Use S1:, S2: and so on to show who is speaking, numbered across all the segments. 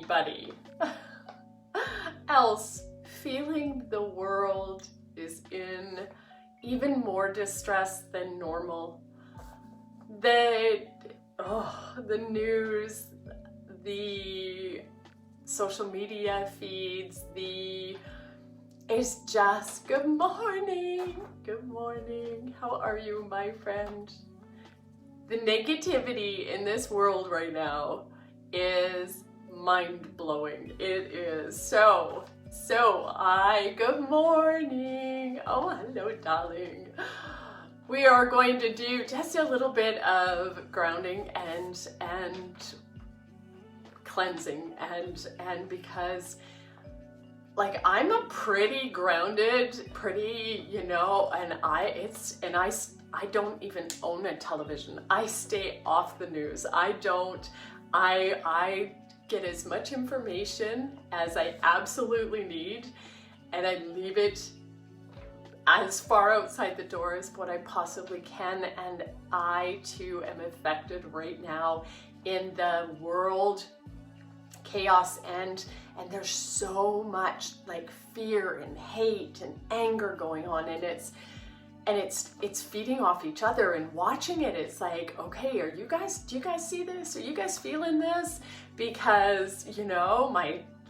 S1: anybody else feeling the world is in even more distress than normal? The news, the social media feeds, it's just good morning, how are you, my friend? The negativity in this world right now is mind-blowing. It is so good morning. Oh, hello, darling. We are going to do just a little bit of grounding and cleansing and because like I'm a pretty grounded, and I don't even own a television. I stay off the news. I get as much information as I absolutely need, and I leave it as far outside the door as what I possibly can. And I too am affected right now in the world chaos, and there's so much like fear and hate and anger going on, and it's feeding off each other. And watching it, it's like, okay, do you guys see this? Are you guys feeling this? Because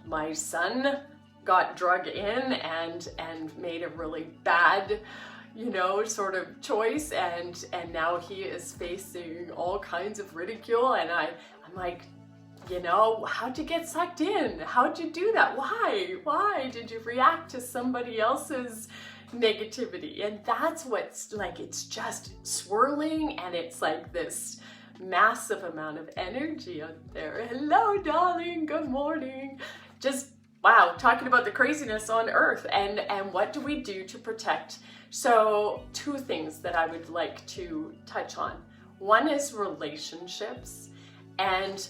S1: my son got drug in and made a really bad sort of choice, and now he is facing all kinds of ridicule, and I'm like, how'd you get sucked in? How'd you do that? Why did you react to somebody else's negativity? And that's what's like, it's just swirling, and it's like this massive amount of energy out there. Hello, darling, good morning. Just wow, talking about the craziness on earth, and what do we do to protect? So two things that I would like to touch on. One is relationships, and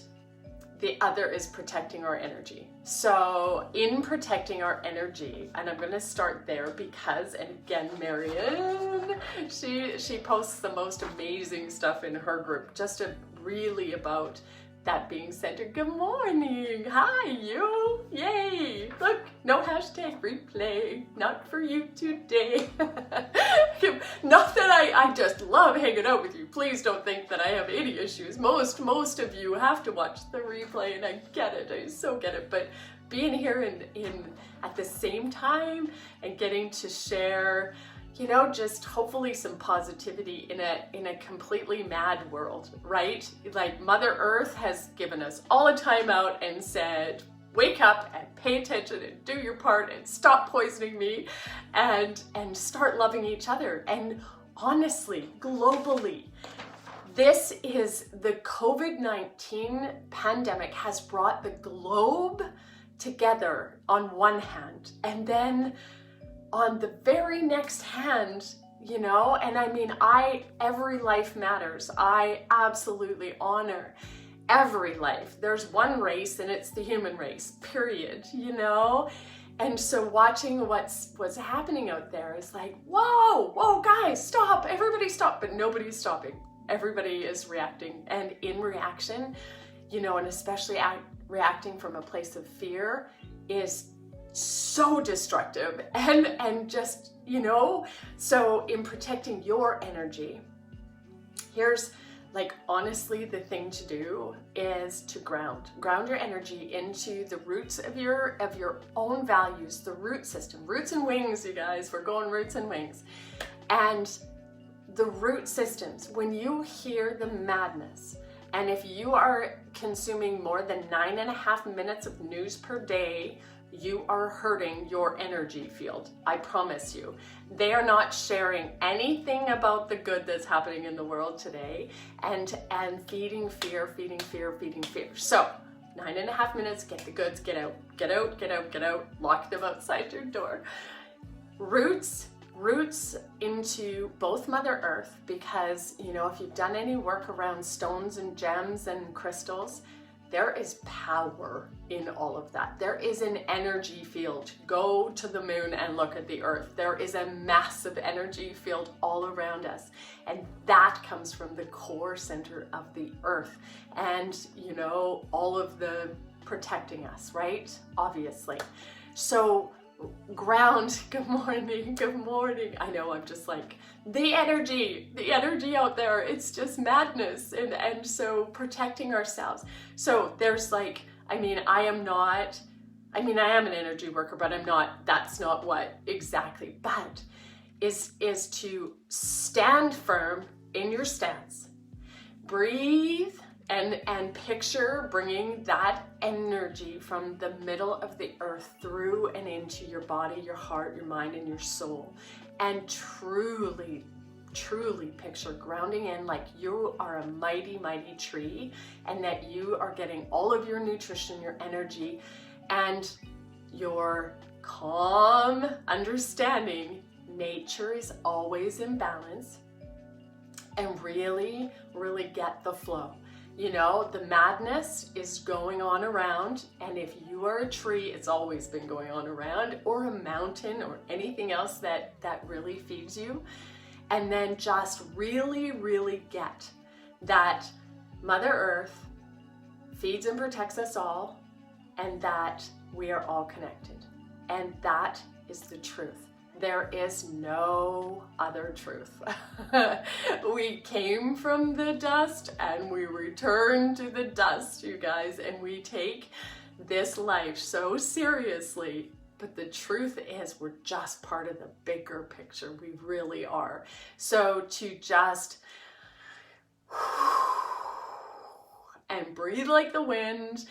S1: the other is protecting our energy. So in protecting our energy, and I'm gonna start there because, and again, Marianne, she posts the most amazing stuff in her group, just really about that being centered. Good morning, hi you, yay, look, no hashtag replay, not for you today. Not that I just love hanging out with you, please don't think that I have any issues. Most of you have to watch the replay, and I get it, I so get it, but being here in at the same time and getting to share just hopefully some positivity in a completely mad world, right? Like Mother Earth has given us all a time out and said, wake up and pay attention and do your part and stop poisoning me and start loving each other. And honestly, globally, this is the COVID-19 pandemic has brought the globe together on one hand, and then on the very next hand, and I mean, every life matters. I absolutely honor every life. There's one race, and it's the human race, period, And so watching what's happening out there is like, whoa, guys, stop, everybody stop, but nobody's stopping. Everybody is reacting, and in reaction, and especially reacting from a place of fear is so destructive and just, so in protecting your energy, here's like, honestly, the thing to do is to ground your energy into the roots of your own values, the root system, roots and wings, you guys, we're going roots and wings. And the root systems, when you hear the madness, and if you are consuming more than 9.5 minutes of news per day, you are hurting your energy field. I promise you. They are not sharing anything about the good that's happening in the world today, and feeding fear. So 9.5 minutes, get the goods, get out, lock them outside your door. Roots into both Mother Earth, because if you've done any work around stones and gems and crystals, there is power in all of that. There is an energy field. Go to the moon and look at the earth. There is a massive energy field all around us. And that comes from the core center of the earth. And all of the protecting us, right? Obviously. So ground, good morning, good morning. I know, I'm just like, the energy out there, it's just madness. And so protecting ourselves. So there's like, I am an energy worker, but that's not what exactly, but is to stand firm in your stance. Breathe and picture bringing that energy from the middle of the earth through and into your body, your heart, your mind, and your soul. And truly picture grounding in like you are a mighty, mighty tree, and that you are getting all of your nutrition, your energy, and your calm understanding. Nature is always in balance, and really get the flow. You know, the madness is going on around, and if you are a tree, it's always been going on around, or a mountain, or anything else that really feeds you. And then just really get that Mother Earth feeds and protects us all, and that we are all connected. And that is the truth. There is no other truth. We came from the dust and we return to the dust, you guys, and we take this life so seriously. But the truth is, we're just part of the bigger picture. We really are. So to just and breathe like the wind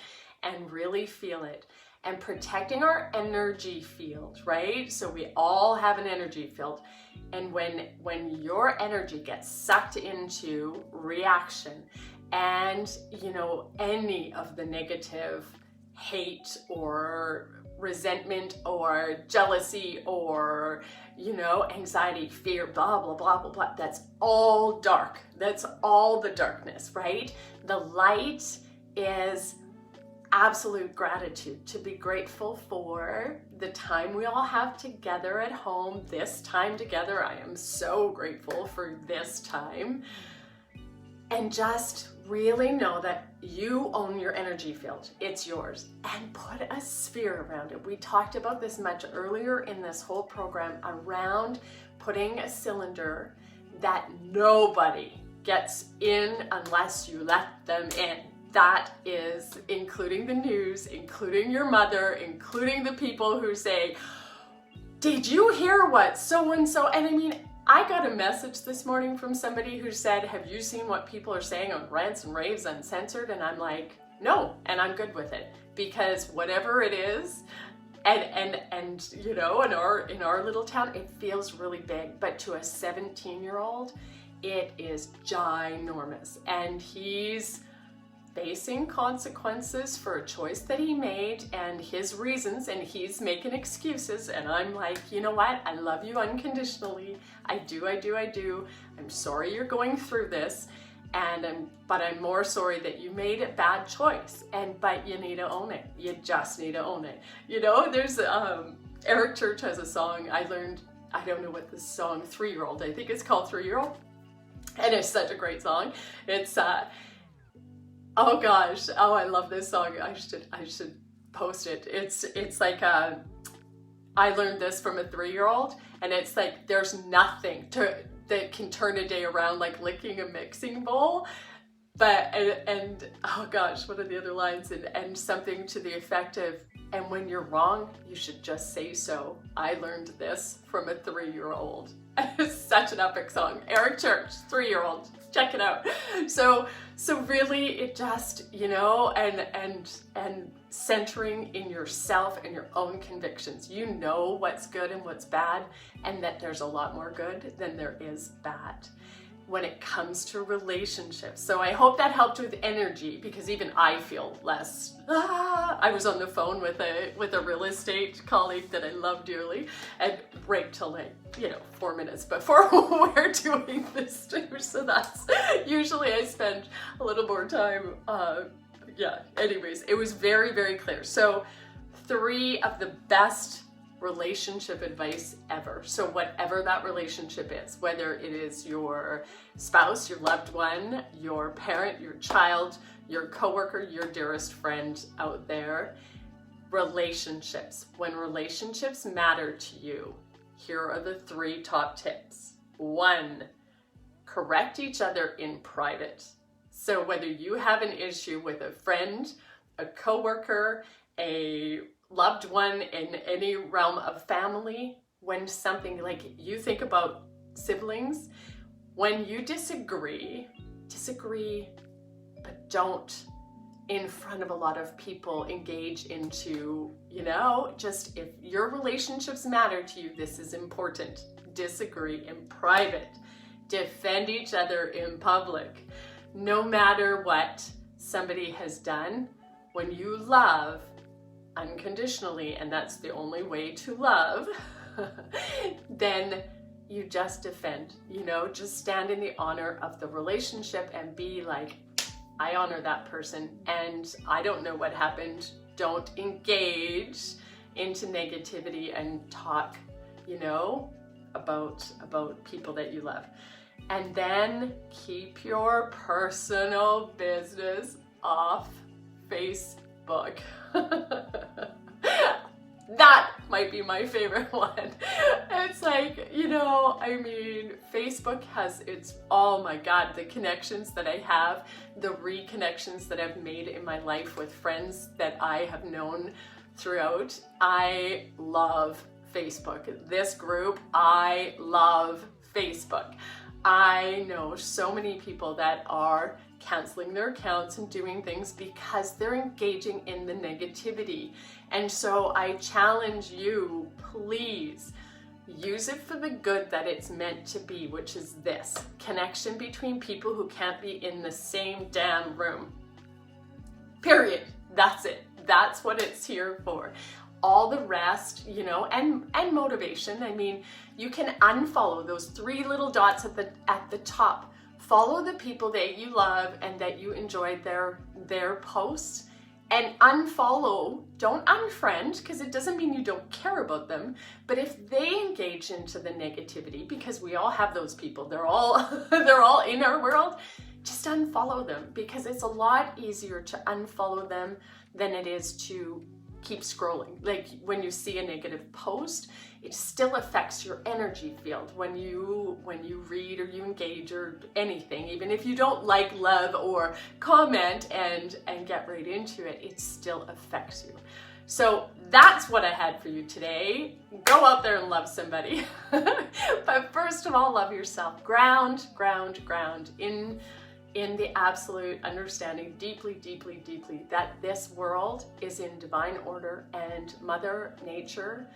S1: and really feel it. And protecting our energy field, right? So we all have an energy field. And when your energy gets sucked into reaction and, you know, any of the negative hate or resentment or jealousy or, you know, anxiety, fear, blah, blah, blah, blah, blah, that's all dark. That's all the darkness, right? The light is absolute gratitude, to be grateful for the time we all have together at home, this time together. I am so grateful for this time. And just really know that you own your energy field. It's yours. And put a sphere around it. We talked about this much earlier in this whole program around putting a cylinder that nobody gets in unless you let them in. That is including the news, including your mother, including the people who say, did you hear what so-and-so? And I mean, I got a message this morning from somebody who said, have you seen what people are saying on Rants and Raves Uncensored? And I'm like, no, and I'm good with it, because whatever it is, and you know, in our little town, it feels really big, but to a 17-year-old, it is ginormous, and he's facing consequences for a choice that he made and his reasons, and he's making excuses. And I'm like, you know what? I love you unconditionally. I do. I'm sorry you're going through this, but I'm more sorry that you made a bad choice. But you need to own it. You just need to own it. You know, there's Eric Church has a song I learned. I don't know what this song, 3-Year-Old. I think it's called 3-Year-Old, and it's such a great song. It's oh gosh, I love this song. I should post it. It's like I learned this from a 3-year-old, and it's like there's nothing that can turn a day around like licking a mixing bowl. But and oh gosh, what are the other lines? And something to the effect of, and when you're wrong, you should just say so. I learned this from a 3-year-old. It's such an epic song. Eric Church, 3-Year-Old. Check it out. So really, it just, you know, and centering in yourself and your own convictions. You know what's good and what's bad, and that there's a lot more good than there is bad when it comes to relationships. So I hope that helped with energy, because even I feel less. I was on the phone with a real estate colleague that I love dearly, and right till like, 4 minutes before we're doing this too. So that's usually I spend a little more time. Anyways, it was very, very clear. So 3 of the best relationship advice ever. So whatever that relationship is, whether it is your spouse, your loved one, your parent, your child, your coworker, your dearest friend out there. Relationships. When relationships matter to you, here are the 3 top tips. 1, correct each other in private. So whether you have an issue with a friend, a coworker, a loved one in any realm of family, when something like you think about siblings, when you disagree, but don't in front of a lot of people engage into, just if your relationships matter to you, this is important. Disagree in private. Defend each other in public. No matter what somebody has done, when you love unconditionally, and that's the only way to love, then you just defend, just stand in the honor of the relationship and be like, I honor that person and I don't know what happened. Don't engage into negativity and talk, about people that you love. And then keep your personal business off Facebook. That might be my favorite one. It's like, Facebook has oh my God, the connections that I have, the reconnections that I've made in my life with friends that I have known throughout. I love Facebook. This group, I love Facebook. I know so many people that are canceling their accounts and doing things because they're engaging in the negativity. And so I challenge you, please use it for the good that it's meant to be, which is this connection between people who can't be in the same damn room. Period. That's it. That's what it's here for. All the rest, and motivation. You can unfollow those 3 little dots at the top. Follow the people that you love and that you enjoyed their posts, and unfollow. Don't unfriend, because it doesn't mean you don't care about them. But if they engage into the negativity, because we all have those people, they're all in our world, just unfollow them, because it's a lot easier to unfollow them than it is to keep scrolling. Like when you see a negative post, it still affects your energy field when you read or you engage or anything. Even if you don't like, love, or comment and get right into it, it still affects you. So that's what I had for you today. Go out there and love somebody. But first of all, love yourself. Ground in the absolute understanding, deeply that this world is in divine order and Mother Nature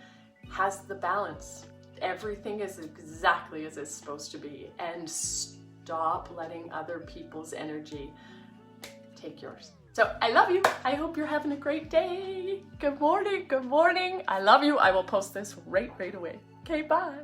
S1: has the balance. Everything is exactly as it's supposed to be, and stop letting other people's energy take yours. So I love you. I hope you're having a great day. Good morning. I love you. I will post this right away. Okay, bye.